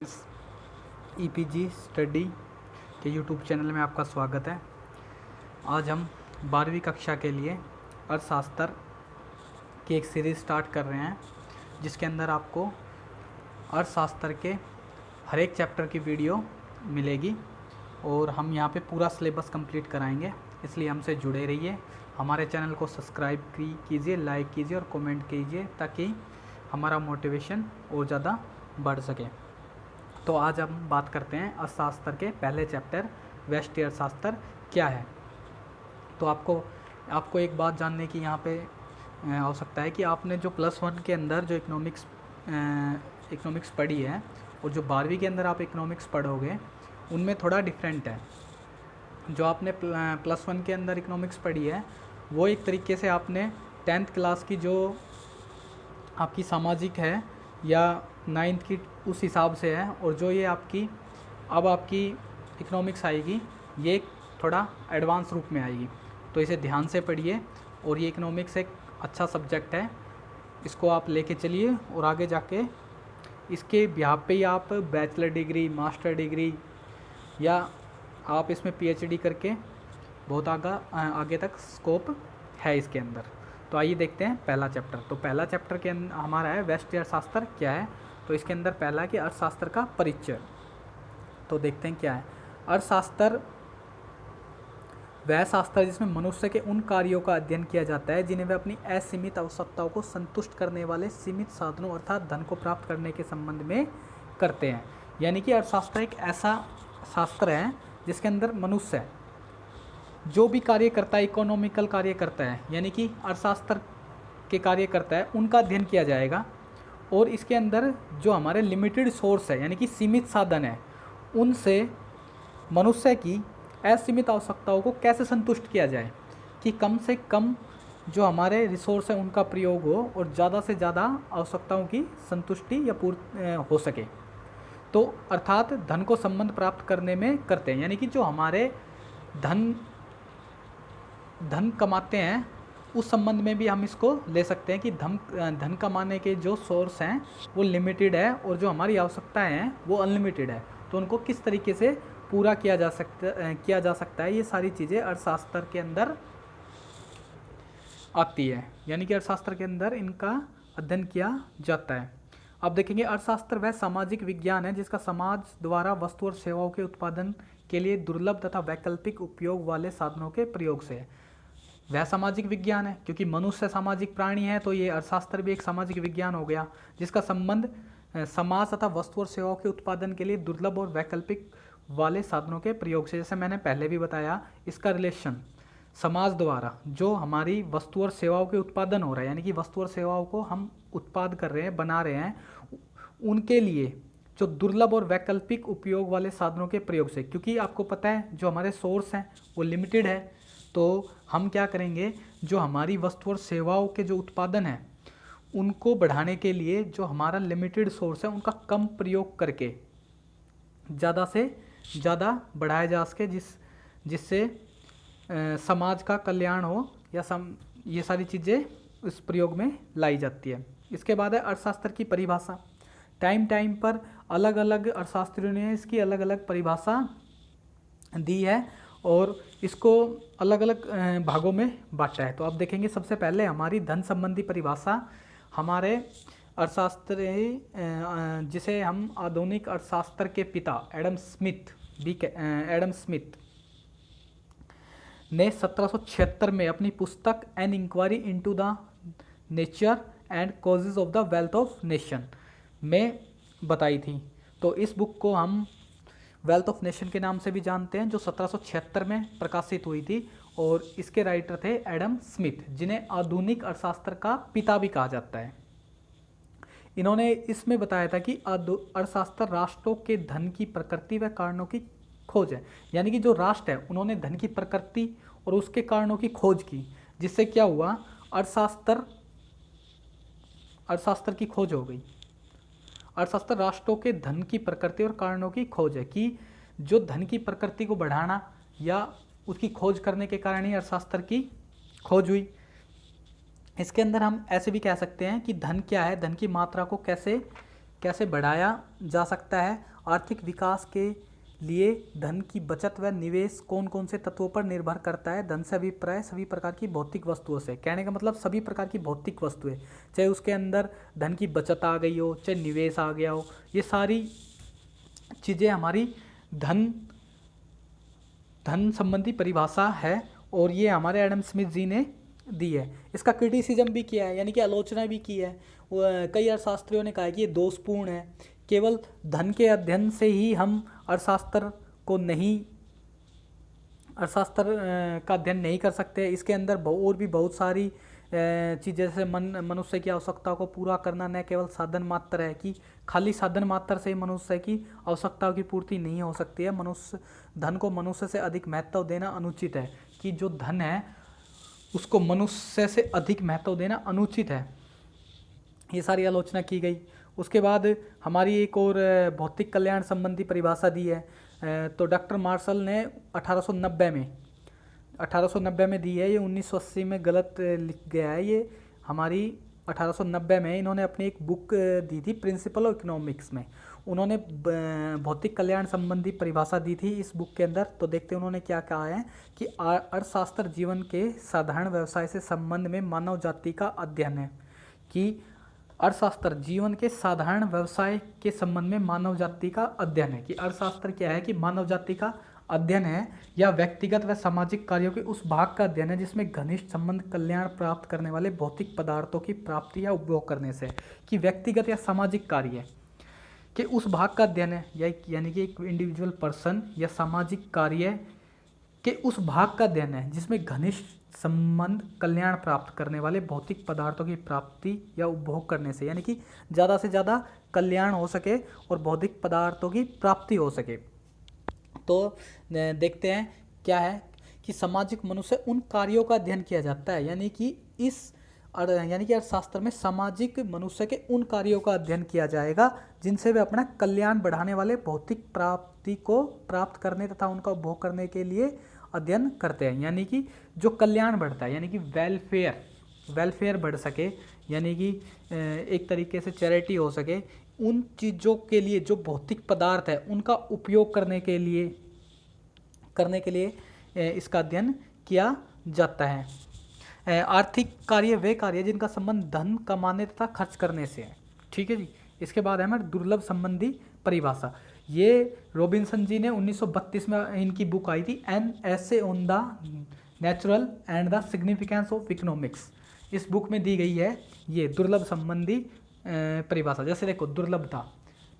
इस e-PG study के YouTube channel में आपका स्वागत है। आज हम 12वीं कक्षा के लिए अर्थशास्त्र की एक सीरीज़ स्टार्ट कर रहे हैं, जिसके अंदर आपको अर्थशास्त्र के हर एक चैप्टर की वीडियो मिलेगी और हम यहाँ पे पूरा सिलेबस कंप्लीट कराएंगे। इसलिए हमसे जुड़े रहिए, हमारे चैनल को सब्सक्राइब कीजिए, लाइक कीजिए और कमेंट कीजिए, ताकि हमारा मोटिवेशन और ज़्यादा बढ़ सके। तो आज हम बात करते हैं अर्थशास्त्र के पहले चैप्टर व्यष्टि अर्थशास्त्र क्या है। तो आपको एक बात जानने की यहाँ पे आवश्यकता है कि आपने जो +1 के अंदर जो इकोनॉमिक्स पढ़ी है और जो 12वीं के अंदर आप इकोनॉमिक्स पढ़ोगे, उनमें थोड़ा डिफरेंट है। जो आपने +1 के अंदर इकोनॉमिक्स पढ़ी है, वो एक तरीके से आपने 10th क्लास की जो आपकी सामाजिक है या 9th की उस हिसाब से है, और जो ये आपकी इकोनॉमिक्स आएगी, ये थोड़ा एडवांस रूप में आएगी। तो इसे ध्यान से पढ़िए, और ये इकोनॉमिक्स एक अच्छा सब्जेक्ट है, इसको आप लेके चलिए और आगे जाके इसके बिहाफ पे ही आप बैचलर डिग्री, मास्टर डिग्री या आप इसमें पीएचडी करके बहुत आगे तक स्कोप है इसके अंदर। तो आइए देखते हैं पहला चैप्टर। तो पहला चैप्टर के अंदर हमारा है व्यष्टि अर्थशास्त्र क्या है। तो इसके अंदर पहला है कि अर्थशास्त्र का परिचय। तो देखते हैं क्या है। अर्थशास्त्र वह शास्त्र जिसमें मनुष्य के उन कार्यों का अध्ययन किया जाता है जिन्हें वे अपनी असीमित आवश्यकताओं को संतुष्ट करने वाले सीमित साधनों अर्थात धन को प्राप्त करने के संबंध में करते हैं। यानी कि अर्थशास्त्र एक ऐसा शास्त्र है जिसके अंदर मनुष्य जो भी कार्य करता है, इकोनॉमिकल कार्य करता है, यानी कि अर्थशास्त्र के कार्य करता है, उनका अध्ययन किया जाएगा। और इसके अंदर जो हमारे लिमिटेड सोर्स है, यानी कि सीमित साधन है, उनसे मनुष्य की असीमित आवश्यकताओं को कैसे संतुष्ट किया जाए कि कम से कम जो हमारे रिसोर्स हैं उनका प्रयोग हो और ज़्यादा से ज़्यादा आवश्यकताओं की संतुष्टि या पूर्ति हो सके। तो अर्थात धन को संबंध प्राप्त करने में करते हैं, यानी कि जो हमारे धन कमाते हैं उस संबंध में भी हम इसको ले सकते हैं कि धन कमाने के जो सोर्स हैं वो लिमिटेड है और जो हमारी आवश्यकताएं हैं वो अनलिमिटेड है। तो उनको किस तरीके से पूरा किया जा सकता है, ये सारी चीज़ें अर्थशास्त्र के अंदर आती है, यानी कि अर्थशास्त्र के अंदर इनका अध्ययन किया जाता है। अब देखेंगे, अर्थशास्त्र वह सामाजिक विज्ञान है जिसका समाज द्वारा वस्तु और सेवाओं के उत्पादन के लिए दुर्लभ तथा वैकल्पिक उपयोग वाले साधनों के प्रयोग से है। वह सामाजिक विज्ञान है क्योंकि मनुष्य सामाजिक प्राणी है, तो ये अर्थशास्त्र भी एक सामाजिक विज्ञान हो गया जिसका संबंध समाज तथा वस्तु और सेवाओं के उत्पादन के लिए दुर्लभ और वैकल्पिक वाले साधनों के प्रयोग से। जैसे मैंने पहले भी बताया, इसका रिलेशन समाज द्वारा जो हमारी वस्तु और सेवाओं के उत्पादन हो रहा है, यानी कि वस्तु और सेवाओं को हम उत्पाद कर रहे हैं, बना रहे हैं, उनके लिए जो दुर्लभ और वैकल्पिक उपयोग वाले साधनों के प्रयोग से। क्योंकि आपको पता है जो हमारे सोर्स हैं वो लिमिटेड है, तो हम क्या करेंगे, जो हमारी वस्तु और सेवाओं के जो उत्पादन है उनको बढ़ाने के लिए जो हमारा लिमिटेड सोर्स है उनका कम प्रयोग करके ज़्यादा से ज़्यादा बढ़ाया जा सके, जिससे समाज का कल्याण हो या ये सारी चीज़ें इस प्रयोग में लाई जाती है। इसके बाद है अर्थशास्त्र की परिभाषा। टाइम पर अलग अलग अर्थशास्त्रियों ने इसकी अलग अलग परिभाषा दी है और इसको अलग अलग भागों में बांटा है। तो आप देखेंगे, सबसे पहले हमारी धन संबंधी परिभाषा हमारे अर्थशास्त्र जिसे हम आधुनिक अर्थशास्त्र के पिता एडम स्मिथ ने 1776 में अपनी पुस्तक an inquiry into the nature and causes of the wealth of nation में बताई थी। तो इस बुक को हम वेल्थ ऑफ नेशन के नाम से भी जानते हैं, जो 1776 में प्रकाशित हुई थी, और इसके राइटर थे एडम स्मिथ, जिन्हें आधुनिक अर्थशास्त्र का पिता भी कहा जाता है। इन्होंने इसमें बताया था कि अर्थशास्त्र राष्ट्रों के धन की प्रकृति व कारणों की खोज है, यानी कि जो राष्ट्र है उन्होंने धन की प्रकृति और उसके कारणों की खोज की, जिससे क्या हुआ, अर्थशास्त्र की खोज हो गई। अर्थशास्त्र राष्ट्रों के धन की प्रकृति और कारणों की खोज है कि जो धन की प्रकृति को बढ़ाना या उसकी खोज करने के कारण ही अर्थशास्त्र की खोज हुई। इसके अंदर हम ऐसे भी कह सकते हैं कि धन क्या है, धन की मात्रा को कैसे कैसे बढ़ाया जा सकता है? आर्थिक विकास के लिए धन की बचत व निवेश कौन कौन से तत्वों पर निर्भर करता है? धन से अभिप्राय सभी प्रकार की भौतिक वस्तुओं से। कहने का मतलब सभी प्रकार की भौतिक वस्तुएं, चाहे उसके अंदर धन की बचत आ गई हो, चाहे निवेश आ गया हो, ये सारी चीज़ें हमारी धन संबंधी परिभाषा है और ये हमारे एडम स्मिथ जी ने दी है। इसका क्रिटिसिज्म भी किया है, यानी कि आलोचना भी की है। कई अर्थशास्त्रियों ने कहा है कि ये दोषपूर्ण है, केवल धन के अध्ययन से ही हम अर्थशास्त्र का अध्ययन नहीं कर सकते। इसके अंदर और भी बहुत सारी चीज़ें, जैसे मनुष्य की आवश्यकताओं को पूरा करना न केवल साधन मात्र है, कि खाली साधन मात्र से मनुष्य की आवश्यकताओं की पूर्ति नहीं हो सकती है। धन को मनुष्य से अधिक महत्व देना अनुचित है, कि जो धन है उसको मनुष्य से अधिक महत्व देना अनुचित है। ये सारी आलोचना की गई। उसके बाद हमारी एक और भौतिक कल्याण संबंधी परिभाषा दी है, तो डॉक्टर मार्शल ने 1890 में दी है। ये 1980 में गलत लिख गया है। ये हमारी 1890 में इन्होंने अपनी एक बुक दी थी, प्रिंसिपल ऑफ इकोनॉमिक्स में उन्होंने भौतिक कल्याण संबंधी परिभाषा दी थी इस बुक के अंदर। तो देखते हैं उन्होंने क्या कहा है कि अर्थशास्त्र जीवन के साधारण व्यवसाय से संबंध में मानव जाति का अध्ययन है, कि अर्थशास्त्र जीवन के साधारण व्यवसाय के संबंध में मानव जाति का अध्ययन है। कि अर्थशास्त्र क्या है? कि मानव जाति का अध्ययन है या व्यक्तिगत व सामाजिक कार्यों के उस भाग का अध्ययन है जिसमें घनिष्ठ संबंध कल्याण प्राप्त करने वाले भौतिक पदार्थों की प्राप्ति या उपभोग करने से। कि व्यक्तिगत या सामाजिक कार्य के उस भाग का अध्ययन है, यानी कि एक इंडिविजुअल पर्सन या सामाजिक कार्य के उस भाग का अध्ययन है जिसमें घनिष्ठ संबंध कल्याण प्राप्त करने वाले भौतिक पदार्थों की प्राप्ति या उपभोग करने से, यानी कि ज़्यादा से ज़्यादा कल्याण हो सके और भौतिक पदार्थों की प्राप्ति हो सके। तो देखते हैं क्या है कि सामाजिक मनुष्य उन कार्यों का अध्ययन किया जाता है, यानी कि अर्थशास्त्र में सामाजिक मनुष्य के उन कार्यों का अध्ययन किया जाएगा जिनसे वे अपना कल्याण बढ़ाने वाले भौतिक प्राप्ति को प्राप्त करने तथा उनका उपभोग करने के लिए अध्ययन करते हैं। यानी कि जो कल्याण बढ़ता है, यानी कि वेलफेयर बढ़ सके, यानी कि एक तरीके से चैरिटी हो सके, उन चीज़ों के लिए जो भौतिक पदार्थ है उनका उपयोग करने के लिए इसका अध्ययन किया जाता है। आर्थिक कार्य वे कार्य जिनका संबंध धन कमाने तथा खर्च करने से है। ठीक है जी। इसके बाद है हमारे दुर्लभ संबंधी परिभाषा। ये रॉबिन्सन जी ने 1932 में इनकी बुक आई थी, an essay on the natural and the significance of economics. इस बुक में दी गई है ये दुर्लभ संबंधी परिभाषा। जैसे देखो,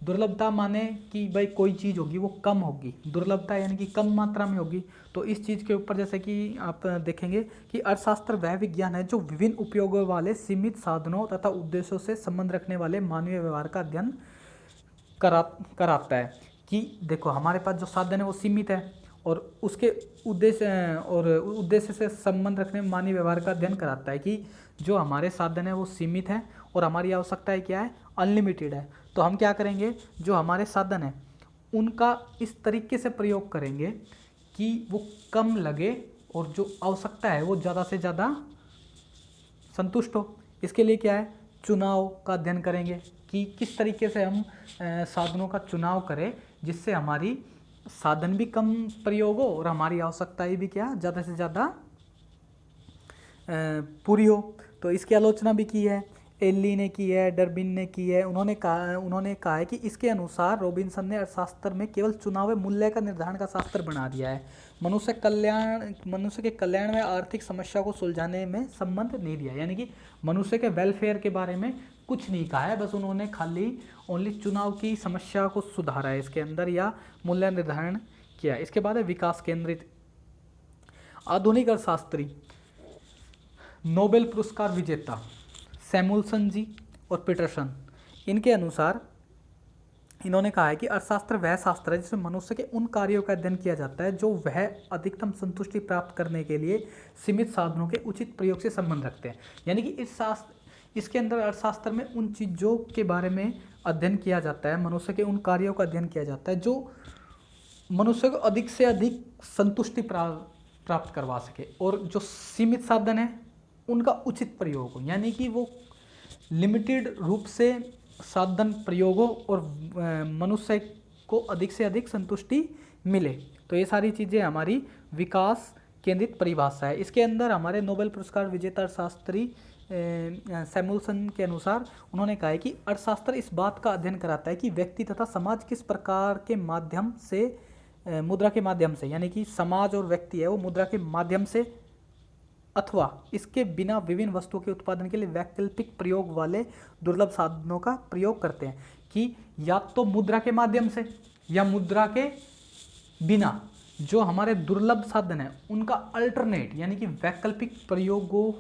दुर्लभता माने कि भाई कोई चीज़ होगी वो कम होगी, दुर्लभता यानी कि कम मात्रा में होगी। तो इस चीज़ के ऊपर जैसे कि आप देखेंगे कि अर्थशास्त्र वह विज्ञान है जो विभिन्न उपयोगों वाले सीमित साधनों तथा उद्देश्यों से संबंध रखने वाले मानवीय व्यवहार का अध्ययन कराता है। कि देखो, हमारे पास जो साधन है वो सीमित है और उसके उद्देश्य से संबंध रखने में मानवीय व्यवहार का अध्ययन कराता है। कि जो हमारे साधन है वो सीमित है और हमारी आवश्यकताएं क्या है? अनलिमिटेड है। तो हम क्या करेंगे, जो हमारे साधन है उनका इस तरीके से प्रयोग करेंगे कि वो कम लगे और जो आवश्यकता है वो ज़्यादा से ज़्यादा संतुष्ट हो। इसके लिए क्या है? चुनाव का अध्ययन करेंगे कि किस तरीके से हम साधनों का चुनाव करें जिससे हमारी साधन भी कम प्रयोग हो और हमारी आवश्यकताएं भी क्या ज़्यादा से ज़्यादा पूरी हो। तो इसकी आलोचना भी की है, एल्ली ने की है, डरबिन ने की है। उन्होंने कहा है कि इसके अनुसार रॉबिन्सन ने अर्थशास्त्र में केवल चुनाव मूल्य का निर्धारण का शास्त्र बना दिया है, मनुष्य के कल्याण में आर्थिक समस्या को सुलझाने में संबंध नहीं दिया। यानी कि मनुष्य के वेलफेयर के बारे में कुछ नहीं कहा है, बस उन्होंने खाली ओनली चुनाव की समस्या को सुधारा है इसके अंदर या मूल्य निर्धारण किया। इसके बाद है विकास केंद्रित। आधुनिक अर्थशास्त्री नोबेल पुरस्कार विजेता सैमुअल्सन जी और पीटरसन, इनके अनुसार इन्होंने कहा है कि अर्थशास्त्र वह शास्त्र है जिसमें मनुष्य के उन कार्यों का अध्ययन किया जाता है जो वह अधिकतम संतुष्टि प्राप्त करने के लिए सीमित साधनों के उचित प्रयोग से संबंध रखते हैं। यानी कि इसके अंदर अर्थशास्त्र में उन चीज़ों के बारे में अध्ययन किया जाता है, मनुष्य के उन कार्यों का अध्ययन किया जाता है जो मनुष्य को अधिक से अधिक संतुष्टि प्राप्त करवा सके और जो सीमित साधन है उनका उचित प्रयोग हो। यानी कि वो लिमिटेड रूप से साधन प्रयोगों और मनुष्य को अधिक से अधिक संतुष्टि मिले। तो ये सारी चीज़ें हमारी विकास केंद्रित परिभाषा है। इसके अंदर हमारे नोबेल पुरस्कार विजेता अर्थशास्त्री सैमुअल्सन के अनुसार उन्होंने कहा है कि अर्थशास्त्र इस बात का अध्ययन कराता है कि व्यक्ति तथा समाज किस प्रकार के माध्यम से मुद्रा के माध्यम से, यानी कि समाज और व्यक्ति है वो मुद्रा के माध्यम से अथवा इसके बिना विभिन्न वस्तुओं के उत्पादन के लिए वैकल्पिक प्रयोग वाले दुर्लभ साधनों का प्रयोग करते हैं। कि या तो मुद्रा के माध्यम से या मुद्रा के बिना जो हमारे दुर्लभ साधन है उनका अल्टरनेट यानी कि वैकल्पिक प्रयोगों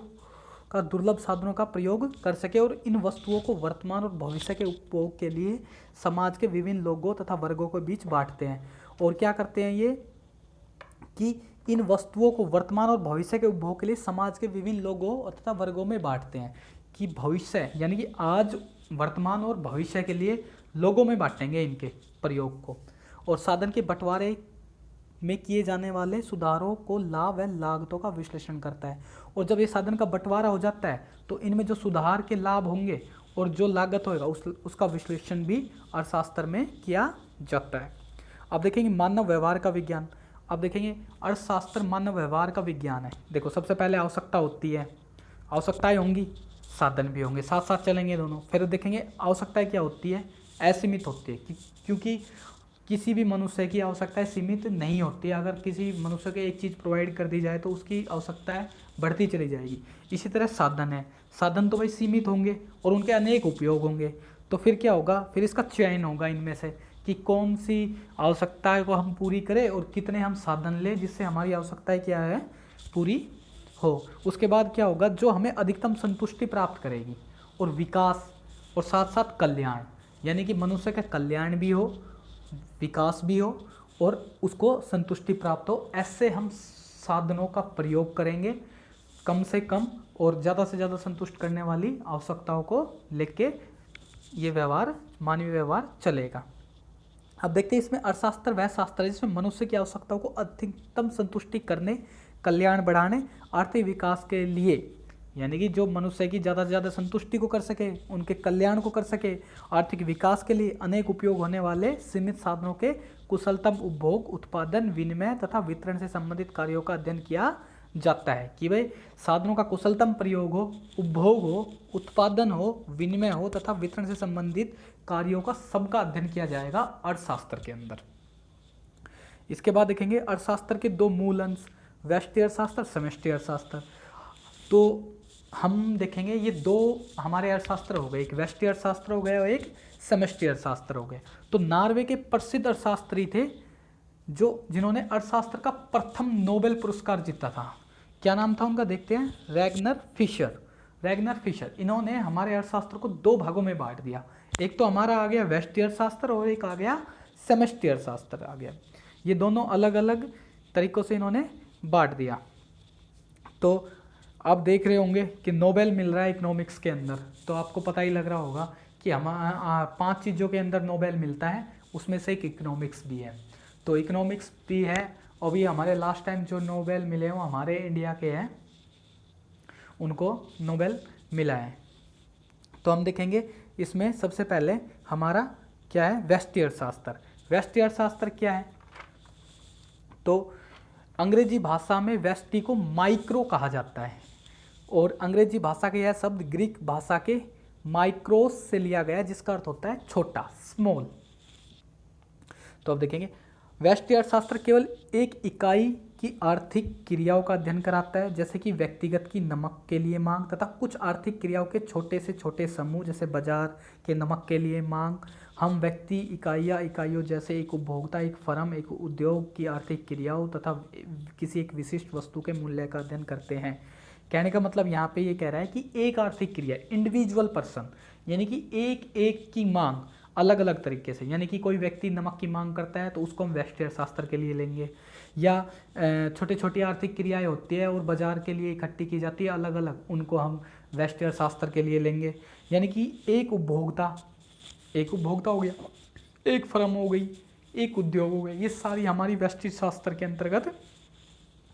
का दुर्लभ साधनों का प्रयोग कर सके और इन वस्तुओं को वर्तमान और भविष्य के उपभोग के लिए समाज के विभिन्न लोगों तथा वर्गों के बीच बांटते हैं। और क्या करते हैं ये कि इन वस्तुओं को वर्तमान और भविष्य के उपभोग के लिए समाज के विभिन्न लोगों तथा वर्गों में बांटते हैं। कि भविष्य यानी कि आज, वर्तमान और भविष्य के लिए लोगों में बांटेंगे इनके प्रयोग को। और साधन के बंटवारे में किए जाने वाले सुधारों को लाभ व लागतों का विश्लेषण करता है। और जब ये साधन का बंटवारा हो जाता है तो इनमें जो सुधार के लाभ होंगे और जो लागत होएगा उसका विश्लेषण भी अर्थशास्त्र में किया जाता है। अब देखेंगे मानव व्यवहार का विज्ञान। अब देखेंगे अर्थशास्त्र मानव व्यवहार का विज्ञान है। देखो सबसे पहले आवश्यकता होती है, आवश्यकताएं होंगी, साधन भी होंगे, साथ साथ चलेंगे दोनों। फिर देखेंगे आवश्यकताएं क्या होती है, असीमित होती है क्योंकि किसी भी मनुष्य की आवश्यकताएं सीमित नहीं होती। अगर किसी मनुष्य को एक चीज़ प्रोवाइड कर दी जाए तो उसकी आवश्यकताएं बढ़ती चली जाएगी। इसी तरह साधन है, साधन तो भाई सीमित होंगे और उनके अनेक उपयोग होंगे। तो फिर क्या होगा, फिर इसका चयन होगा इनमें से कि कौन सी आवश्यकताएं को हम पूरी करें और कितने हम साधन लें जिससे हमारी आवश्यकताएं क्या है, पूरी हो। उसके बाद क्या होगा, जो हमें अधिकतम संतुष्टि प्राप्त करेगी। और विकास और साथ साथ कल्याण, यानी कि मनुष्य का कल्याण भी हो, विकास भी हो और उसको संतुष्टि प्राप्त हो। ऐसे हम साधनों का प्रयोग करेंगे कम से कम और ज़्यादा से ज़्यादा संतुष्ट करने वाली आवश्यकताओं को लेके ये व्यवहार, मानवीय व्यवहार चलेगा। अब देखते हैं इसमें अर्थशास्त्र वह शास्त्र है जिसमें मनुष्य की आवश्यकताओं को अधिकतम संतुष्टि करने, कल्याण बढ़ाने, आर्थिक विकास के लिए, यानी कि जो मनुष्य की ज़्यादा से ज़्यादा संतुष्टि को कर सके, उनके कल्याण को कर सके, आर्थिक विकास के लिए अनेक उपयोग होने वाले सीमित साधनों के कुशलतम उपभोग, उत्पादन, विनिमय तथा वितरण से संबंधित कार्यों का अध्ययन किया जाता है। कि भाई साधनों का कुशलतम प्रयोग हो, उपभोग हो, उत्पादन हो, विनिमय हो तथा वितरण से संबंधित कार्यों का सबका अध्ययन किया जाएगा अर्थशास्त्र के अंदर। इसके बाद देखेंगे अर्थशास्त्र के दो मूल अंश, व्यष्टि अर्थशास्त्र, समष्टि अर्थशास्त्र। तो हम देखेंगे ये दो हमारे अर्थशास्त्र हो गए, एक व्यष्टि अर्थशास्त्र हो गया और एक समष्टि अर्थशास्त्र हो गया। तो नॉर्वे के प्रसिद्ध अर्थशास्त्री थे जिन्होंने अर्थशास्त्र का प्रथम नोबेल पुरस्कार जीता था। क्या नाम था उनका, देखते हैं, रैगनर फिशर। इन्होंने हमारे अर्थशास्त्र को दो भागों में बांट दिया। एक तो हमारा आ गया व्यष्टि अर्थशास्त्र और एक आ गया समष्टि अर्थशास्त्र आ गया। ये दोनों अलग अलग तरीकों से इन्होंने बांट दिया। तो आप देख रहे होंगे कि नोबेल मिल रहा है इकोनॉमिक्स के अंदर, तो आपको पता ही लग रहा होगा कि हम 5 चीज़ों के अंदर नोबेल मिलता है, उसमें से एक इकोनॉमिक्स भी है। तो इकोनॉमिक्स भी है और भी हमारे लास्ट टाइम जो नोबेल मिले वो हमारे इंडिया के हैं, उनको नोबेल मिला है। तो हम देखेंगे इसमें सबसे पहले हमारा क्या है, व्यष्टि अर्थशास्त्र। व्यष्टि अर्थशास्त्र क्या है, तो अंग्रेजी भाषा में व्यष्टि को माइक्रो कहा जाता है और अंग्रेजी भाषा का यह शब्द ग्रीक भाषा के माइक्रोस से लिया गया जिसका अर्थ होता है छोटा, स्मॉल। तो अब देखेंगे व्यष्टि अर्थशास्त्र केवल एक इकाई की आर्थिक क्रियाओं का अध्ययन कराता है, जैसे कि व्यक्तिगत की नमक के लिए मांग तथा कुछ आर्थिक क्रियाओं के छोटे से छोटे समूह, जैसे बाजार के नमक के लिए मांग। हम व्यक्ति, इकाइयों जैसे एक उपभोक्ता, एक फर्म, एक उद्योग की आर्थिक क्रियाओं तथा किसी एक विशिष्ट वस्तु के मूल्य का अध्ययन करते हैं। कहने का मतलब यहाँ पे ये कह रहा है कि एक आर्थिक क्रिया, इंडिविजुअल पर्सन, यानी कि एक एक की मांग अलग अलग तरीके से, यानी कि कोई व्यक्ति नमक की मांग करता है तो उसको हम व्यष्टि अर्थशास्त्र के लिए लेंगे, या छोटी छोटी आर्थिक क्रियाएं होती है और बाजार के लिए इकट्ठी की जाती है अलग अलग, उनको हम व्यष्टि अर्थशास्त्र के लिए लेंगे। यानी कि एक उपभोक्ता हो गया, एक फर्म हो गई, एक उद्योग हो गया, ये सारी हमारी व्यष्टि शास्त्र के अंतर्गत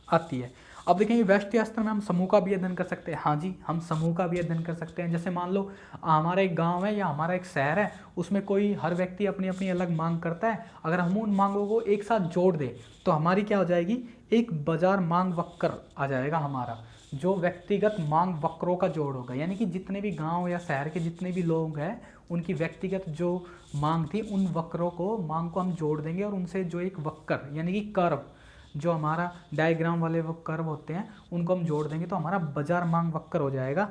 आती है। अब देखेंगे व्यष्टि अर्थशास्त्र में हम समूह का भी अध्ययन कर सकते हैं। हाँ जी, हम समूह का भी अध्ययन कर सकते हैं। जैसे मान लो हमारा एक गांव है या हमारा एक शहर है, उसमें कोई हर व्यक्ति अपनी अपनी अलग मांग करता है। अगर हम उन मांगों को एक साथ जोड़ दें तो हमारी क्या हो जाएगी, एक बाजार मांग वक्र आ जाएगा हमारा, जो व्यक्तिगत मांग वक्रों का जोड़ होगा। यानी कि जितने भी गांव या शहर के जितने भी लोग हैं उनकी व्यक्तिगत जो मांग थी, उन वक्रों को मांग को हम जोड़ देंगे और उनसे जो एक वक्र यानी कि कर्व, जो हमारा डायग्राम वाले वो कर्व होते हैं, उनको हम जोड़ देंगे तो हमारा बाजार मांग वक्र हो जाएगा।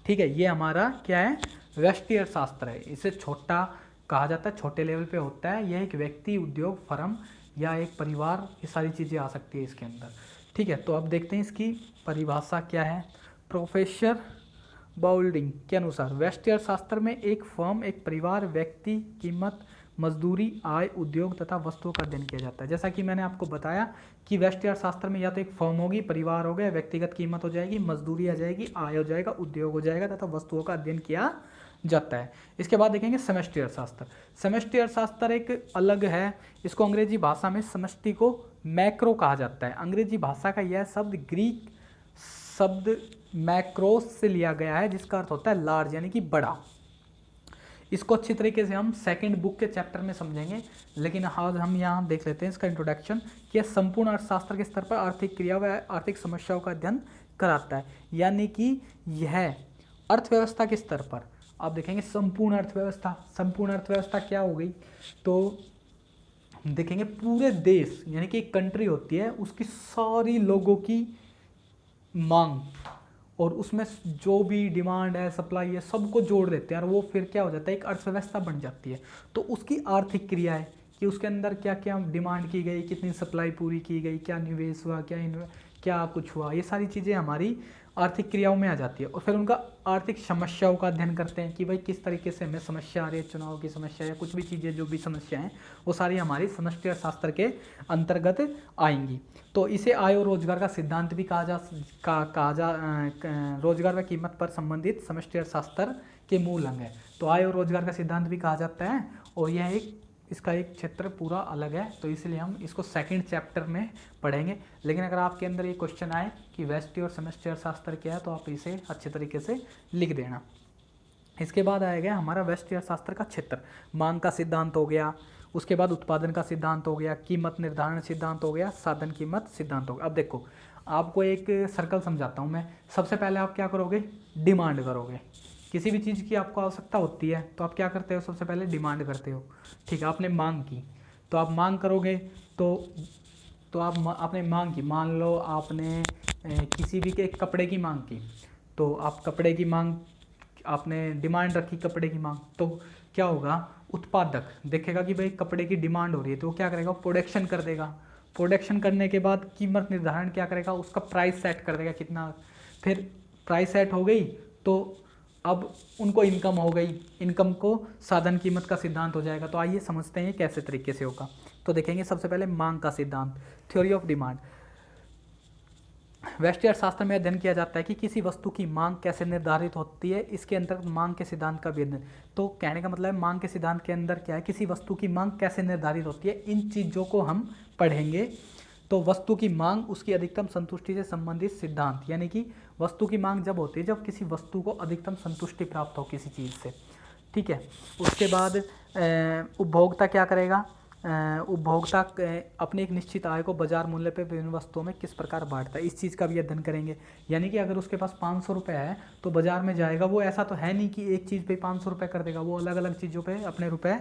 ठीक है, ये हमारा क्या है, व्यष्टि अर्थशास्त्र है। इसे छोटा कहा जाता है, छोटे लेवल पे होता है। यह एक व्यक्ति, उद्योग, फर्म या एक परिवार, ये सारी चीज़ें आ सकती है इसके अंदर। ठीक है, तो अब देखते हैं इसकी परिभाषा क्या है। प्रोफेसर बाउल्डिंग के अनुसार व्यष्टि अर्थशास्त्र में एक फर्म, एक परिवार, व्यक्ति, कीमत, मजदूरी, आय, उद्योग तथा वस्तुओं का अध्ययन किया जाता है। जैसा कि मैंने आपको बताया कि व्यष्टि अर्थशास्त्र में या तो एक फर्म होगी, परिवार हो गया, व्यक्तिगत कीमत हो जाएगी, मजदूरी आ जाएगी, आय हो जाएगा, उद्योग हो जाएगा तथा वस्तुओं का अध्ययन किया जाता है। इसके बाद देखेंगे समष्टि अर्थशास्त्र। समष्टि अर्थशास्त्र एक अलग है, इसको अंग्रेजी भाषा में समष्टि को मैक्रो कहा जाता है। अंग्रेजी भाषा का यह शब्द ग्रीक शब्द मैक्रोस से लिया गया है, जिसका अर्थ होता है लार्ज यानी कि बड़ा। इसको अच्छी तरीके से हम सेकंड बुक के चैप्टर में समझेंगे, लेकिन आज हम यहाँ देख लेते हैं इसका इंट्रोडक्शन कि यह संपूर्ण अर्थशास्त्र के स्तर पर आर्थिक क्रिया व आर्थिक समस्याओं का अध्ययन कराता है। यानी कि यह अर्थव्यवस्था के स्तर पर आप देखेंगे संपूर्ण अर्थव्यवस्था। संपूर्ण अर्थव्यवस्था क्या हो गई, तो देखेंगे पूरे देश यानी कि एक कंट्री होती है, उसकी सारी लोगों की मांग और उसमें जो भी डिमांड है, सप्लाई है, सबको जोड़ देते हैं और वो फिर क्या हो जाता है, एक अर्थव्यवस्था बन जाती है। तो उसकी आर्थिक क्रिया है कि उसके अंदर क्या क्या डिमांड की गई, कितनी सप्लाई पूरी की गई, क्या निवेश हुआ, क्या कुछ हुआ, ये सारी चीज़ें हमारी आर्थिक क्रियाओं में आ जाती है। और फिर उनका आर्थिक समस्याओं का अध्ययन करते हैं कि भाई किस तरीके से हमें समस्या आ रही है, चुनाव की समस्या या कुछ भी चीज़ें जो भी समस्या हैं वो सारी हमारी समष्टि अर्थशास्त्र के अंतर्गत आएंगी। तो इसे आय और रोजगार का सिद्धांत भी रोजगार व कीमत पर संबंधित समष्टि अर्थशास्त्र के मूल अंग है। तो आय और रोजगार का सिद्धांत भी कहा जाता है और यह इसका एक क्षेत्र पूरा अलग है, तो इसलिए हम इसको सेकंड चैप्टर में पढ़ेंगे। लेकिन अगर आपके अंदर ये क्वेश्चन आए कि व्यष्टि और समष्टि अर्थशास्त्र क्या है, तो आप इसे अच्छे तरीके से लिख देना। इसके बाद आएगा हमारा व्यष्टि अर्थशास्त्र का क्षेत्र। मांग का सिद्धांत हो गया, उसके बाद उत्पादन का सिद्धांत हो गया, कीमत निर्धारण सिद्धांत हो गया, साधन कीमत सिद्धांत हो गया। अब देखो आपको एक सर्कल समझाता हूँ मैं। सबसे पहले आप क्या करोगे, डिमांड करोगे। किसी भी चीज़ की आपको आवश्यकता होती है तो आप क्या करते हो, सबसे पहले डिमांड करते हो। ठीक है, आपने मांग की तो आप मांग करोगे तो आप आपने मांग की, मान लो आपने किसी भी के कपड़े की मांग की, तो आप कपड़े की मांग, आपने डिमांड रखी कपड़े की मांग, तो क्या होगा, उत्पादक देखेगा कि भाई कपड़े की डिमांड हो रही है तो वो क्या करेगा, प्रोडक्शन कर देगा। प्रोडक्शन करने के बाद कीमत निर्धारण क्या करेगा, उसका प्राइस सेट कर देगा कितना। फिर प्राइस सेट हो गई तो अब उनको इनकम हो गई, इनकम को साधन कीमत का सिद्धांत हो जाएगा। तो आइए समझते हैं कैसे तरीके से होगा। तो देखेंगे सबसे पहले मांग का सिद्धांत, थ्योरी ऑफ डिमांड। व्यष्टि अर्थशास्त्र में अध्ययन किया जाता है कि किसी वस्तु की मांग कैसे निर्धारित होती है, इसके अंतर्गत मांग के सिद्धांत का भी अध्ययन। तो कहने का मतलब है मांग के सिद्धांत के अंदर क्या है, किसी वस्तु की मांग कैसे निर्धारित होती है, इन चीज़ों को हम पढ़ेंगे। तो वस्तु की मांग, उसकी अधिकतम संतुष्टि से संबंधित सिद्धांत, यानी कि वस्तु की मांग जब होती है जब किसी वस्तु को अधिकतम संतुष्टि प्राप्त हो किसी चीज़ से। ठीक है, उसके बाद उपभोक्ता क्या करेगा, उपभोक्ता अपनी एक निश्चित आय को बाजार मूल्य पर विभिन्न वस्तुओं में किस प्रकार बांटता है, इस चीज़ का भी अध्ययन करेंगे। यानी कि अगर उसके पास 500 रुपये है तो बाजार में जाएगा, वो ऐसा तो है नहीं कि एक चीज़ पे 500 रुपये कर देगा, वो अलग अलग चीज़ों पे अपने रुपए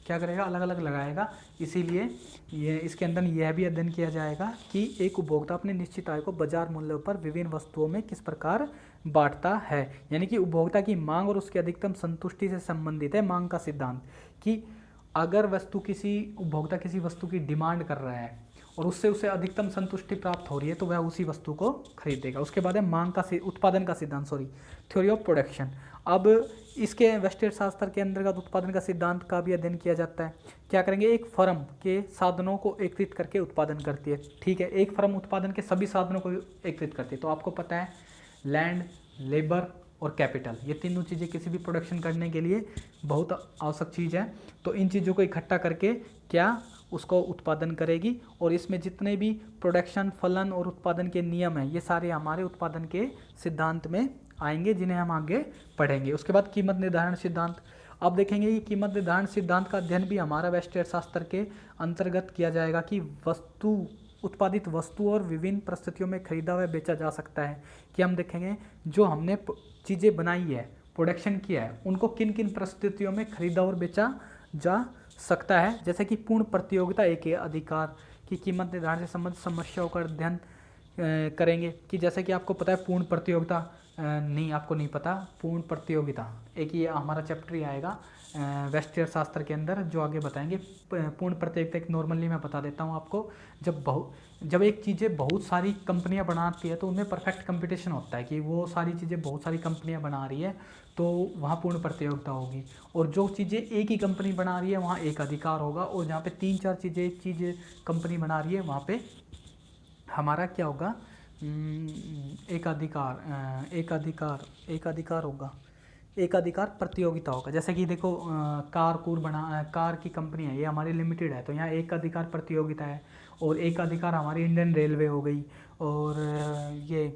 क्या करेगा, अलग अलग लगाएगा। इसीलिए ये इसके अंदर यह भी अध्ययन किया जाएगा कि एक उपभोक्ता अपने निश्चित आय को बाजार मूल्य पर विभिन्न वस्तुओं में किस प्रकार बांटता है। यानी कि उपभोक्ता की मांग और उसकी अधिकतम संतुष्टि से संबंधित है मांग का सिद्धांत, कि अगर उपभोक्ता किसी वस्तु की डिमांड कर रहा है और उससे उसे अधिकतम संतुष्टि प्राप्त हो रही है तो वह उसी वस्तु को खरीदेगा। उसके बाद है मांग का उत्पादन का सिद्धांत, थ्योरी ऑफ प्रोडक्शन। अब इसके व्यष्टि अर्थशास्त्र के अंतर्गत उत्पादन का सिद्धांत का भी अध्ययन किया जाता है। क्या करेंगे, एक फर्म के साधनों को एकत्रित करके उत्पादन करती है। ठीक है, एक फर्म उत्पादन के सभी साधनों को एकत्रित करती है। तो आपको पता है लैंड, लेबर और कैपिटल, ये तीनों चीज़ें किसी भी प्रोडक्शन करने के लिए बहुत आवश्यक चीज़ है। तो इन चीज़ों को इकट्ठा करके क्या उसको उत्पादन करेगी, और इसमें जितने भी प्रोडक्शन, फलन और उत्पादन के नियम हैं, ये सारे हमारे उत्पादन के सिद्धांत में आएंगे, जिन्हें हम आगे पढ़ेंगे। उसके बाद कीमत निर्धारण सिद्धांत। अब देखेंगे कि कीमत निर्धारण सिद्धांत का अध्ययन भी हमारा व्यष्टि अर्थशास्त्र के अंतर्गत किया जाएगा कि उत्पादित वस्तु और विभिन्न परिस्थितियों में खरीदा व बेचा जा सकता है। कि हम देखेंगे जो हमने चीज़ें बनाई है, प्रोडक्शन किया है, उनको किन किन परिस्थितियों में खरीदा और बेचा जा सकता है। जैसे कि पूर्ण प्रतियोगिता एक अधिकार की कीमत निर्धारण से संबंधित समस्याओं का अध्ययन करेंगे। कि जैसे कि आपको पता है पूर्ण प्रतियोगिता, नहीं आपको नहीं पता, पूर्ण प्रतियोगिता एक ये हमारा चैप्टर ही आएगा व्यष्टि अर्थशास्त्र के अंदर, जो आगे बताएंगे। पूर्ण प्रतियोगिता एक नॉर्मली मैं बता देता हूँ आपको, जब एक चीज़ें बहुत सारी कंपनियां बनाती है तो उनमें परफेक्ट कंपटीशन होता है कि वो सारी चीज़ें बहुत सारी कंपनियां बना रही है, तो वहाँ पूर्ण प्रतियोगिता होगी। और जो चीज़ें एक ही कंपनी बना रही है वहाँ एक अधिकार होगा, और जहाँ पे 3-4 चीज़ें एक चीज़ कंपनी बना रही है वहाँ पे हमारा क्या होगा, एक अधिकार होगा, एक अधिकार प्रतियोगिता होगा। जैसे कि देखो कार की कंपनी है, ये हमारी लिमिटेड है, तो यहाँ एक अधिकार प्रतियोगिता है, और एक अधिकार हमारी इंडियन रेलवे हो गई, और ये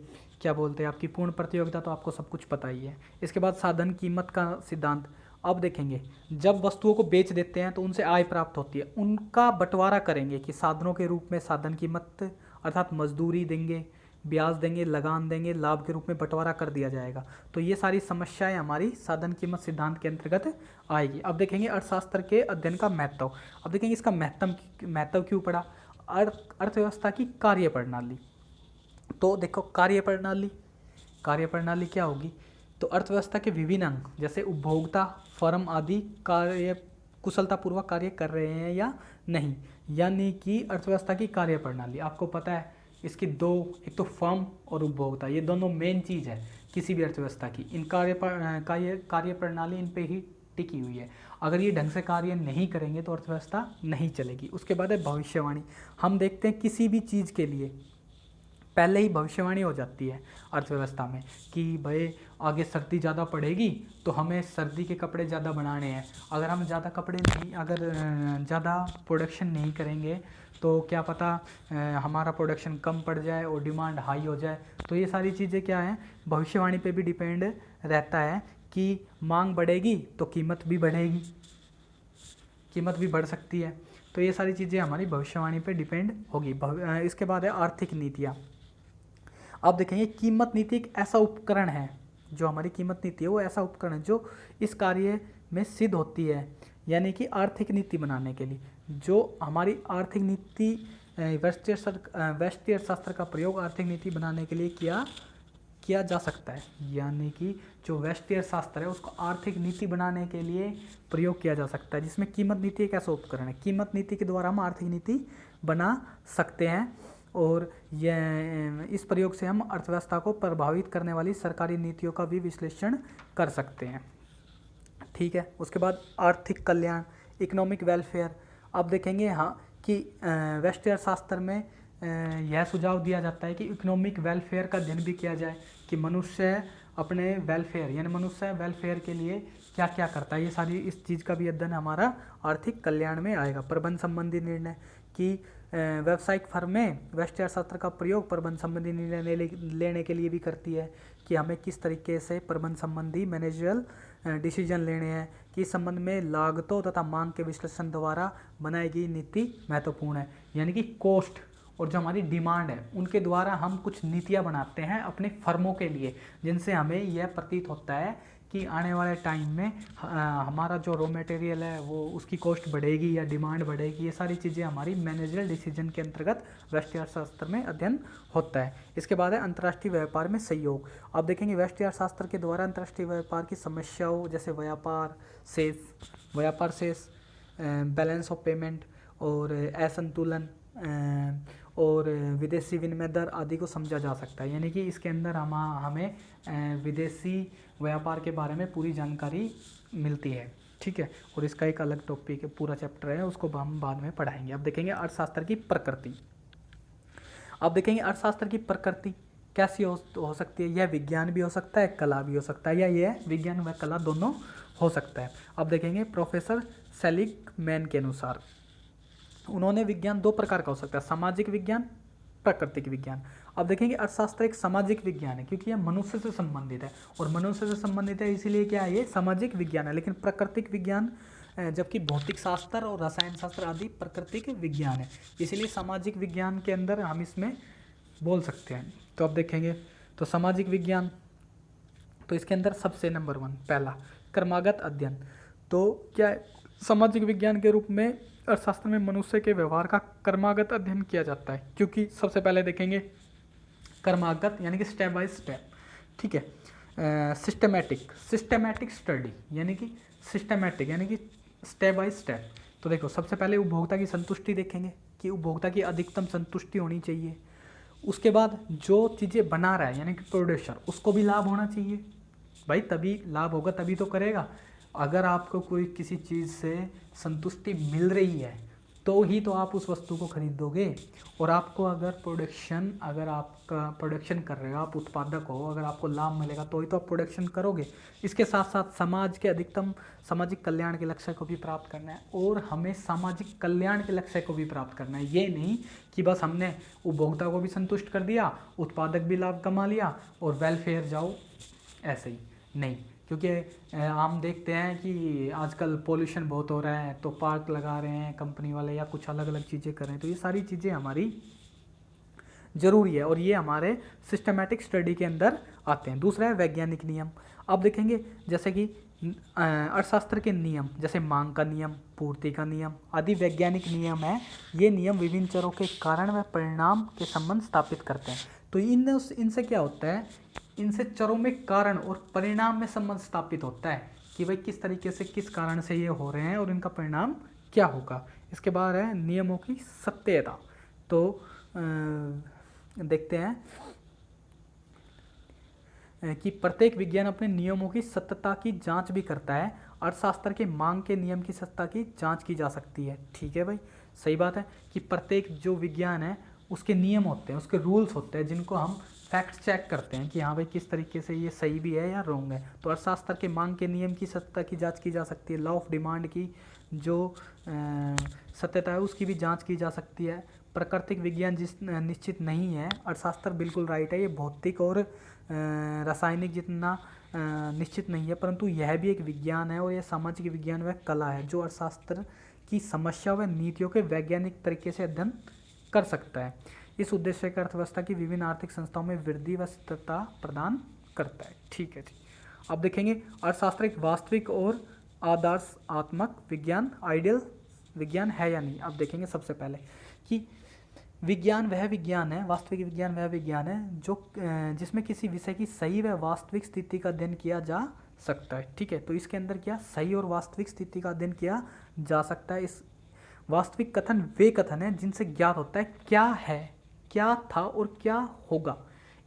क्या बोलते हैं आपकी पूर्ण प्रतियोगिता, तो आपको सब कुछ पता ही है। इसके बाद साधन कीमत का सिद्धांत। अब देखेंगे जब वस्तुओं को बेच देते हैं तो उनसे आय प्राप्त होती है, उनका बंटवारा करेंगे कि साधनों के रूप में साधन कीमत अर्थात मजदूरी देंगे, ब्याज देंगे, लगान देंगे, लाभ के रूप में बंटवारा कर दिया जाएगा। तो ये सारी समस्याएं हमारी साधन कीमत सिद्धांत के अंतर्गत आएगी। अब देखेंगे अर्थशास्त्र के अध्ययन का महत्व। अब देखेंगे इसका महत्व क्यों पड़ा। अर्थव्यवस्था की कार्यप्रणाली। तो देखो कार्यप्रणाली क्या होगी, तो अर्थव्यवस्था के विभिन्न अंग जैसे उपभोक्ता, फर्म आदि कार्य कुशलतापूर्वक कार्य कर रहे हैं या नहीं, यानी कि अर्थव्यवस्था की कार्यप्रणाली। आपको पता है इसकी दो, एक तो फर्म और उपभोक्ता, ये दोनों मेन चीज़ है किसी भी अर्थव्यवस्था की। इन कार्यप्रणाली इन पे ही टिकी हुई है। अगर ये ढंग से कार्य नहीं करेंगे तो अर्थव्यवस्था नहीं चलेगी। उसके बाद है भविष्यवाणी। हम देखते हैं किसी भी चीज़ के लिए पहले ही भविष्यवाणी हो जाती है अर्थव्यवस्था में कि भाई आगे सर्दी ज़्यादा पड़ेगी तो हमें सर्दी के कपड़े ज़्यादा बनाने हैं। अगर हम ज़्यादा ज़्यादा प्रोडक्शन नहीं करेंगे तो क्या पता हमारा प्रोडक्शन कम पड़ जाए और डिमांड हाई हो जाए। तो ये सारी चीज़ें क्या हैं, भविष्यवाणी पे भी डिपेंड रहता है कि मांग बढ़ेगी तो कीमत भी बढ़ेगी, कीमत भी बढ़ सकती है। तो ये सारी चीज़ें हमारी भविष्यवाणी पे डिपेंड होगी। इसके बाद है आर्थिक नीतियाँ। अब देखेंगे कीमत नीति एक ऐसा उपकरण है, जो हमारी कीमत नीति है वो ऐसा उपकरण है जो इस कार्य में सिद्ध होती है, यानी कि आर्थिक नीति बनाने के लिए। जो हमारी आर्थिक नीति व्यष्टि अर्थशास्त्र का प्रयोग आर्थिक नीति बनाने के लिए किया जा सकता है, यानी कि जो व्यष्टि अर्थशास्त्र है उसको आर्थिक नीति बनाने के लिए प्रयोग किया जा सकता है, जिसमें कीमत नीति एक ऐसा उपकरण है। कीमत नीति के द्वारा हम आर्थिक नीति बना सकते हैं, और इस प्रयोग से हम अर्थव्यवस्था को प्रभावित करने वाली सरकारी नीतियों का भी विश्लेषण कर सकते हैं। ठीक है। उसके बाद आर्थिक कल्याण, इकोनॉमिक वेलफेयर। अब देखेंगे कि व्यष्टि अर्थशास्त्र में यह सुझाव दिया जाता है कि इकोनॉमिक वेलफेयर का अध्ययन भी किया जाए कि मनुष्य अपने वेलफेयर के लिए क्या क्या करता है। ये सारी इस चीज़ का भी अध्ययन हमारा आर्थिक कल्याण में आएगा। प्रबंध संबंधी निर्णय कि व्यावसायिक फर्में व्यष्टि अर्थशास्त्र का प्रयोग प्रबंध संबंधी निर्णय लेने के लिए भी करती है कि हमें किस तरीके से प्रबंध संबंधी मैनेजरल डिसीजन लेने हैं, कि इस संबंध में लागतों तथा मांग के विश्लेषण द्वारा बनाई गई नीति महत्वपूर्ण है। यानी कि कॉस्ट और जो हमारी डिमांड है उनके द्वारा हम कुछ नीतियाँ बनाते हैं अपने फर्मों के लिए, जिनसे हमें यह प्रतीत होता है कि आने वाले टाइम में हमारा जो रॉ मटेरियल है वो उसकी कॉस्ट बढ़ेगी या डिमांड बढ़ेगी। ये सारी चीज़ें हमारी मैनेजरल डिसीजन के अंतर्गत व्यष्टि अर्थशास्त्र में अध्ययन होता है। इसके बाद है अंतर्राष्ट्रीय व्यापार में सहयोग। अब देखेंगे व्यष्टि अर्थशास्त्र के द्वारा अंतर्राष्ट्रीय व्यापार की समस्याओं जैसे व्यापार शेष, बैलेंस ऑफ पेमेंट और असंतुलन और विदेशी विनिमय दर आदि को समझा जा सकता है। यानी कि इसके अंदर हमें विदेशी व्यापार के बारे में पूरी जानकारी मिलती है। ठीक है। और इसका एक अलग टॉपिक है, पूरा चैप्टर है, उसको हम बाद में पढ़ाएंगे। अब देखेंगे अर्थशास्त्र की प्रकृति। अब देखेंगे अर्थशास्त्र की प्रकृति कैसी हो सकती है। यह विज्ञान भी हो सकता है, कला भी हो सकता है, या यह विज्ञान व कला दोनों हो सकता है। अब देखेंगे प्रोफेसर सेलिगमैन के अनुसार उन्होंने विज्ञान दो प्रकार का हो सकता है, सामाजिक विज्ञान, प्राकृतिक विज्ञान। अब देखेंगे अर्थशास्त्र एक सामाजिक विज्ञान है क्योंकि यह मनुष्य से संबंधित है, और मनुष्य से संबंधित है इसीलिए क्या है, ये सामाजिक विज्ञान है। लेकिन प्राकृतिक विज्ञान जबकि भौतिक शास्त्र और रसायन शास्त्र आदि प्राकृतिक विज्ञान है, इसलिए सामाजिक विज्ञान के अंदर हम इसमें बोल सकते हैं। तो अब देखेंगे तो सामाजिक विज्ञान, तो इसके अंदर सबसे नंबर 1 पहला क्रमागत अध्ययन। तो क्या है, सामाजिक विज्ञान के रूप में अर्थशास्त्र में मनुष्य के व्यवहार का क्रमागत अध्ययन किया जाता है, क्योंकि सबसे पहले देखेंगे क्रमागत यानी कि स्टेप बाय स्टेप, ठीक है। सिस्टमैटिक स्टडी यानी कि सिस्टमैटिक यानी कि स्टेप बाय स्टेप। तो देखो सबसे पहले उपभोक्ता की संतुष्टि देखेंगे कि उपभोक्ता की अधिकतम संतुष्टि होनी चाहिए। उसके बाद जो चीज़ें बना रहा है यानी कि प्रोड्यूसर, उसको भी लाभ होना चाहिए भाई, तभी लाभ होगा, तभी तो करेगा। अगर आपको कोई किसी चीज़ से संतुष्टि मिल रही है तो ही तो आप उस वस्तु को खरीदोगे। और आपको अगर आपका प्रोडक्शन कर रहे हो, आप उत्पादक हो, अगर आपको लाभ मिलेगा तो ही तो आप प्रोडक्शन करोगे। इसके साथ साथ समाज के अधिकतम सामाजिक कल्याण के लक्ष्य को भी प्राप्त करना है, और हमें सामाजिक कल्याण के लक्ष्य को भी प्राप्त करना है। ये नहीं कि बस हमने उपभोक्ता को भी संतुष्ट कर दिया, उत्पादक भी लाभ कमा लिया और वेलफेयर जाओ, ऐसे ही नहीं। क्योंकि हम देखते हैं कि आजकल पोल्यूशन बहुत हो रहा है, तो पार्क लगा रहे हैं कंपनी वाले या कुछ अलग अलग चीज़ें कर रहे हैं, तो ये सारी चीज़ें हमारी ज़रूरी है और ये हमारे सिस्टमैटिक स्टडी के अंदर आते हैं। दूसरा है वैज्ञानिक नियम। अब देखेंगे जैसे कि अर्थशास्त्र के नियम, जैसे मांग का नियम, पूर्ति का नियम आदि वैज्ञानिक नियम है। ये नियम विभिन्न चरों के कारण व परिणाम के संबंध स्थापित करते हैं। तो इनसे क्या होता है, इनसे चरों में कारण और परिणाम में संबंध स्थापित होता है कि भाई किस तरीके से, किस कारण से ये हो रहे हैं और इनका परिणाम क्या होगा। इसके बाद है नियमों की सत्यता। तो देखते हैं कि प्रत्येक विज्ञान अपने नियमों की सत्यता की जांच भी करता है। अर्थशास्त्र के मांग के नियम की सत्यता की जांच की जा सकती है। ठीक है भाई, सही बात है कि प्रत्येक जो विज्ञान है उसके नियम होते हैं, उसके रूल्स होते हैं, जिनको हम फैक्ट चेक करते हैं कि हाँ भाई किस तरीके से ये सही भी है या रॉन्ग है। तो अर्थशास्त्र के मांग के नियम की सत्यता की जांच की जा सकती है। लॉ ऑफ डिमांड की जो सत्यता है उसकी भी जांच की जा सकती है। प्राकृतिक विज्ञान जिस निश्चित नहीं है, अर्थशास्त्र बिल्कुल राइट है, ये भौतिक और रासायनिक जितना निश्चित नहीं है, परंतु यह भी एक विज्ञान है और यह सामाजिक विज्ञान व कला है जो अर्थशास्त्र की समस्या व नीतियों के वैज्ञानिक तरीके से अध्ययन कर सकता है। इस उद्देश्य के अर्थव्यवस्था की विभिन्न आर्थिक संस्थाओं में वृद्धि व स्थिरता प्रदान करता है। ठीक है जी। अब देखेंगे अर्थशास्त्र एक वास्तविक और आदर्शात्मक विज्ञान, आइडियल विज्ञान है या नहीं। अब देखेंगे सबसे पहले कि विज्ञान वह विज्ञान है, वास्तविक विज्ञान वह विज्ञान है जो जिसमें किसी विषय की सही व वास्तविक स्थिति का अध्ययन किया जा सकता है। ठीक है, तो इसके अंदर क्या सही और वास्तविक स्थिति का अध्ययन किया जा सकता है। इस वास्तविक कथन वे कथन हैं जिनसे ज्ञात होता है क्या है, क्या था और क्या होगा।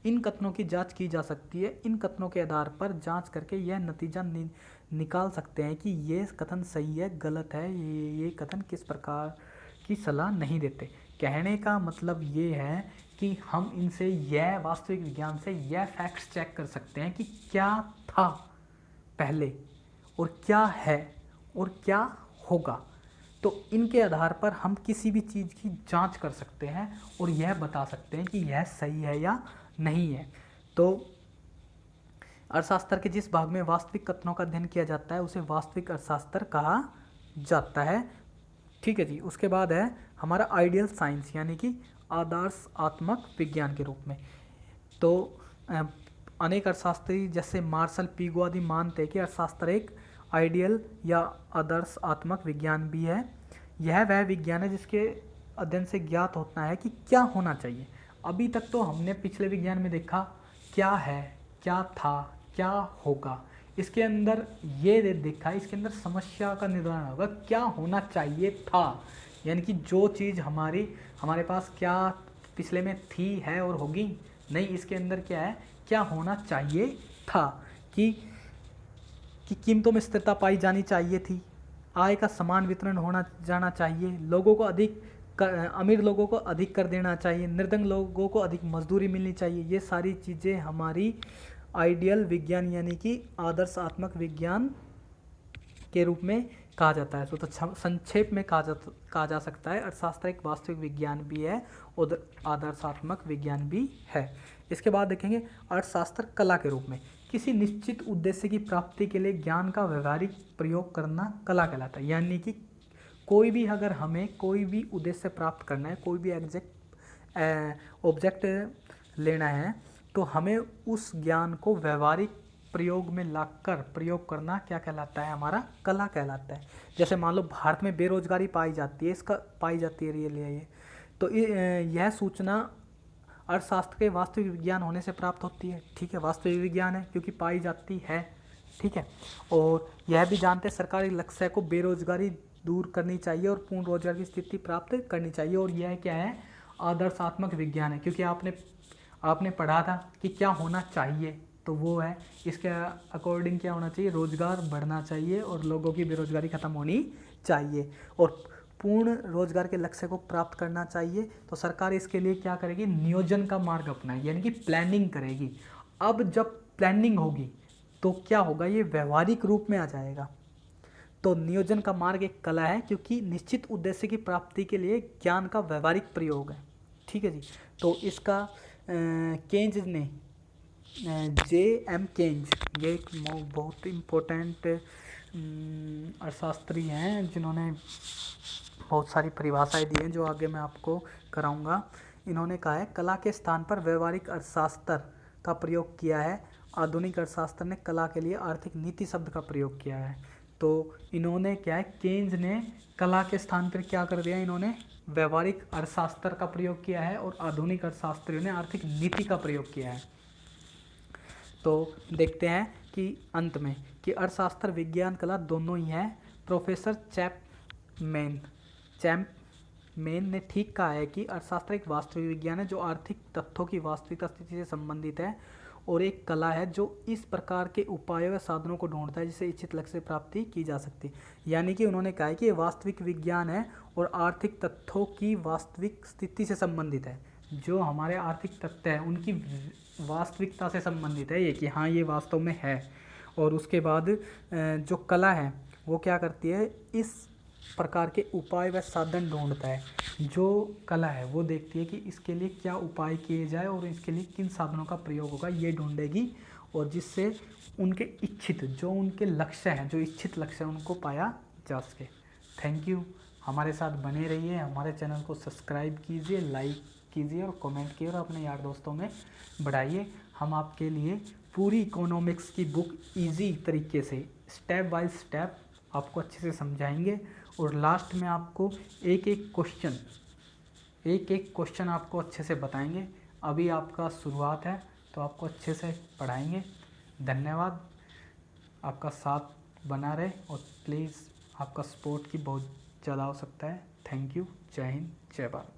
इन कथनों की जांच की जा सकती है। इन कथनों के आधार पर जांच करके यह नतीजा निकाल सकते हैं कि ये कथन सही है, गलत है, ये कथन किस प्रकार की सलाह नहीं देते। कहने का मतलब ये है कि हम इनसे यह वास्तविक विज्ञान से यह फैक्ट्स चेक कर सकते हैं कि क्या था पहले और क्या है और क्या होगा। तो इनके आधार पर हम किसी भी चीज़ की जांच कर सकते हैं और यह बता सकते हैं कि यह सही है या नहीं है। तो अर्थशास्त्र के जिस भाग में वास्तविक कथनों का अध्ययन किया जाता है उसे वास्तविक अर्थशास्त्र कहा जाता है। ठीक है जी। उसके बाद है हमारा आइडियल साइंस यानी कि आदर्शात्मक विज्ञान के रूप में। तो अनेक अर्थशास्त्री जैसे मार्शल पीगो आदि मानते हैं कि अर्थशास्त्र एक आइडियल या आदर्शात्मक विज्ञान भी है। यह वह विज्ञान है जिसके अध्ययन से ज्ञात होता है कि क्या होना चाहिए। अभी तक तो हमने पिछले विज्ञान में देखा क्या है, क्या था, क्या होगा। इसके अंदर ये देखा, इसके अंदर समस्या का निर्धारण होगा क्या होना चाहिए था, यानी कि जो चीज़ हमारे पास क्या पिछले में थी, है और होगी नहीं। इसके अंदर क्या है, क्या होना चाहिए था कि कीमतों में स्थिरता पाई जानी चाहिए थी, आय का समान वितरण होना जाना चाहिए, लोगों को अमीर लोगों को अधिक कर देना चाहिए, निर्धन लोगों को अधिक मजदूरी मिलनी चाहिए। ये सारी चीज़ें हमारी आइडियल विज्ञान यानी कि आदर्शात्मक विज्ञान के रूप में कहा जाता है। तो संक्षेप में कहा जा सकता है अर्थशास्त्र एक वास्तविक विज्ञान भी है और आदर्शात्मक विज्ञान भी है। इसके बाद देखेंगे अर्थशास्त्र कला के रूप में। किसी निश्चित उद्देश्य की प्राप्ति के लिए ज्ञान का व्यवहारिक प्रयोग करना कला कहलाता है। यानी कि कोई भी अगर हमें कोई भी उद्देश्य प्राप्त करना है, कोई भी ऑब्जेक्ट लेना है, तो हमें उस ज्ञान को व्यवहारिक प्रयोग में लाकर प्रयोग करना क्या कहलाता है, हमारा कला कहलाता है। जैसे मान लो भारत में बेरोजगारी पाई जाती है, ये तो यह सूचना अर्थशास्त्र के वास्तविक विज्ञान होने से प्राप्त होती है। ठीक है, वास्तविक विज्ञान है क्योंकि पाई जाती है। ठीक है, और यह भी जानते हैं सरकारी लक्ष्य को बेरोजगारी दूर करनी चाहिए और पूर्ण रोजगार की स्थिति प्राप्त करनी चाहिए। और यह क्या है, आदर्शात्मक विज्ञान है, क्योंकि आपने पढ़ा था कि क्या होना चाहिए, तो वो है इसके अकॉर्डिंग क्या होना चाहिए, रोजगार बढ़ना चाहिए और लोगों की बेरोजगारी खत्म होनी चाहिए और पूर्ण रोजगार के लक्ष्य को प्राप्त करना चाहिए। तो सरकार इसके लिए क्या करेगी, नियोजन का मार्ग अपनाएगी, यानी कि प्लानिंग करेगी। अब जब प्लानिंग होगी तो क्या होगा, ये व्यवहारिक रूप में आ जाएगा। तो नियोजन का मार्ग एक कला है क्योंकि निश्चित उद्देश्य की प्राप्ति के लिए ज्ञान का व्यवहारिक प्रयोग है। ठीक है जी, तो इसका केंज ने J.M. केंज, ये एक बहुत इम्पोर्टेंट अर्थशास्त्री हैं जिन्होंने बहुत सारी परिभाषाएं दी हैं जो आगे मैं आपको कराऊंगा। इन्होंने कहा है कला के स्थान पर व्यवहारिक अर्थशास्त्र का प्रयोग किया है। आधुनिक अर्थशास्त्र ने कला के लिए आर्थिक नीति शब्द का प्रयोग किया है। तो इन्होंने क्या है, केंज ने कला के स्थान पर क्या कर दिया, इन्होंने व्यवहारिक अर्थशास्त्र का प्रयोग किया है और आधुनिक अर्थशास्त्रियों ने आर्थिक नीति का प्रयोग किया है। तो देखते हैं कि अंत में कि अर्थशास्त्र विज्ञान कला दोनों ही है। प्रोफेसर चैपमैन ने ठीक कहा है कि अर्थशास्त्र एक वास्तविक विज्ञान है जो आर्थिक तथ्यों की वास्तविक स्थिति से संबंधित है और एक कला है जो इस प्रकार के उपायों व साधनों को ढूंढता है जिससे इच्छित लक्ष्य से प्राप्ति की जा सकती है। यानी कि उन्होंने कहा है कि ये वास्तविक विज्ञान है और आर्थिक तथ्यों की वास्तविक स्थिति से संबंधित है। जो हमारे आर्थिक तथ्य हैं उनकी वास्तविकता से संबंधित है ये, कि हाँ ये वास्तव में है। और उसके बाद जो कला है वो क्या करती है, इस प्रकार के उपाय व साधन ढूंढता है। जो कला है वो देखती है कि इसके लिए क्या उपाय किए जाए और इसके लिए किन साधनों का प्रयोग होगा, ये ढूंढेगी और जिससे उनके इच्छित जो उनके लक्ष्य हैं, जो इच्छित लक्ष्य हैं, उनको पाया जा सके। थैंक यू, हमारे साथ बने रहिए, हमारे चैनल को सब्सक्राइब कीजिए, लाइक कीजिए और कमेंट कीजिए और अपने यार दोस्तों में बढ़ाइए। हम आपके लिए पूरी इकोनॉमिक्स की बुक इजी तरीके से स्टेप बाय स्टेप आपको अच्छे से समझाएंगे और लास्ट में आपको एक एक क्वेश्चन आपको अच्छे से बताएंगे। अभी आपका शुरुआत है तो आपको अच्छे से पढ़ाएंगे। धन्यवाद, आपका साथ बना रहे और प्लीज़ आपका सपोर्ट की बहुत ज़्यादा आवश्यकता है। थैंक यू, जय हिंद, जय भारत।